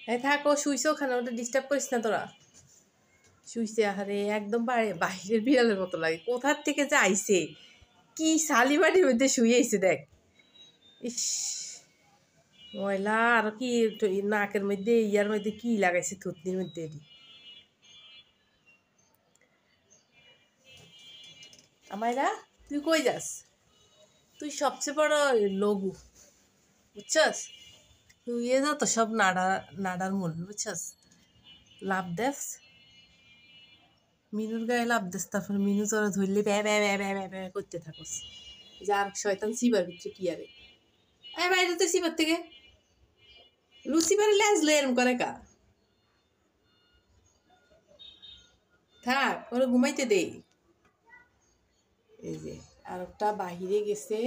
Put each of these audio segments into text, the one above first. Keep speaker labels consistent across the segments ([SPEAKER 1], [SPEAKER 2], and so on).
[SPEAKER 1] হ্যাঁ থাক, ও শুইছে ওখানে, ওটা ডিস্টার্ব করিস না তোরা। শুইছে, আরে একদম বাহিরের বিড়ালের মতো লাগে, কোথার থেকে যে আইছে, কি শালিমাটির মধ্যে শুয়ে আইছে দেখ। ইস ময়লা, আর কি নাকের মধ্যে ইয়ার মধ্যে কি লাগাইছে, থুতনির মধ্যে এটি। আমায়রা তুই কই যাস? তুই সবচেয়ে বড় লঘু, বুঝছস? তুই যত সব নাড়ার মূল, বুঝছস? লাভ দেস, মিনুর গায়ে লাভ দেস, তারপর মিনু তোরা ধরলে ব্যা ব্যা ব্যা ব্যা ব্যা ব্যা করতে থাকস। যার শয়তান সিবার ভিতরে কি আরে, বাইরে তো সিবার থেকে লুসিফার লেজলে এরম করে কা। থাক, ওরা ঘুমাইতে দে। এই যে আর একটা বাহিরে গেছে,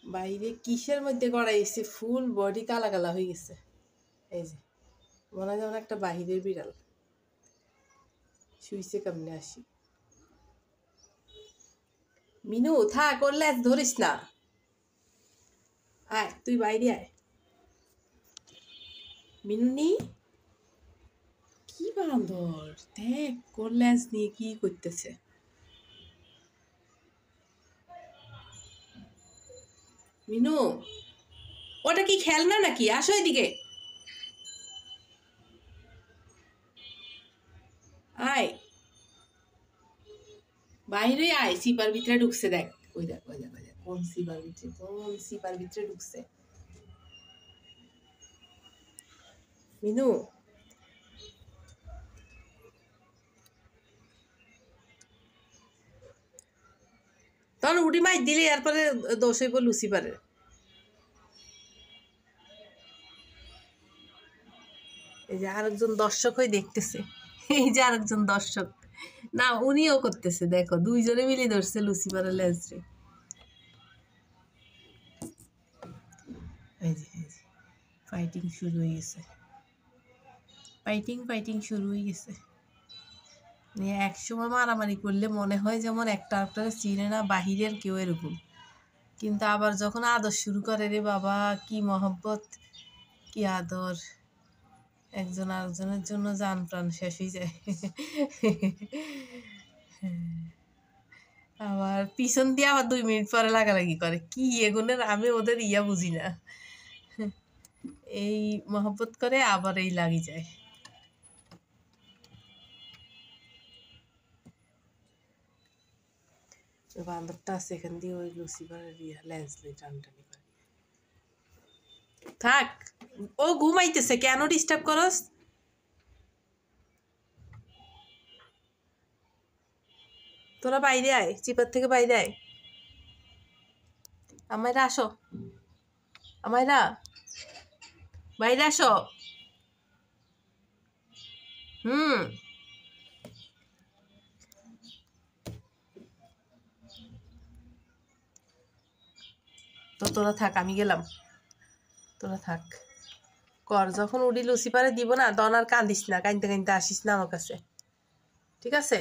[SPEAKER 1] বাইরে কিসের মধ্যে গড়াইছে, ফুল বডি কালা কালা হয়ে গেছে। এই যে মনে হয় যেমন একটা বাহিরের বিড়াল শুইছে। কেমনে আসি মিনু, থাক, ওর লেজ ধরিস না। আয় তুই বাইরে আয়। মিনুনি কি বান্দর, দেখ ওর লেজ নিয়ে কি করতেছে। মিনু, ওটা কি খেলনা নাকি? আসো এদিকে, আয় বাইরে আয়। সিপার ভিতরে ঢুকছে দেখ, ওই দেখ ওই দেখ ওই দেখ, কোন সিপার ভিতরে, কোন সিপার ভিতরে ঢুকছে। মিনু তখন উঠি মাই দিলে, এরপরে দোষ হইব লুসিফারের। এই যে আরেকজন দর্শক হয়ে দেখতেছে, এই যে আরেকজন দর্শক, না উনিও করতেছে, দেখো দুইজনে মিলে ধরছে লুসিফারের লেজরে। এই যে ফাইটিং শুরু হয়ে গেছে, ফাইটিং শুরু হয়ে গেছে। একসময় মারামারি করলে মনে হয় যেমন একটা একটা চিনে না বাহিরের কেউ এরকম, কিন্তু আবার যখন আদর শুরু করে, রে বাবা কি মহব্বত, কি আদর, একজন আরেকজনের জন্য জান প্রাণ শেষ হয়ে যায়। আবার পিছন দিয়ে আবার 2 মিনিট পরে লাগালাগি করে, কি এগুনের আমি ওদের ইয়া বুঝি না। এই মহব্বত করে আবার এই লাগি যায়। বান্দরটা আছে এখান দিয়ে ওই লুসিফারের লেন্সলে টানটানি করে। থাক, ও ঘুমাইতেছে, কেন ডিস্টার্ব করস? তোরা বাইরে আয়, চিপার থেকে বাইরে আয়। আমায়রা আসো, আমায়রা বাইরে আসো। তো তোরা থাক, আমি গেলাম, তোরা থাক। কর, যখন উডি লুসিফারে দিব না তখন আর কান্দিস না, কাঁদতে কাঁদতে আসিস না আমার কাছে, ঠিক আছে?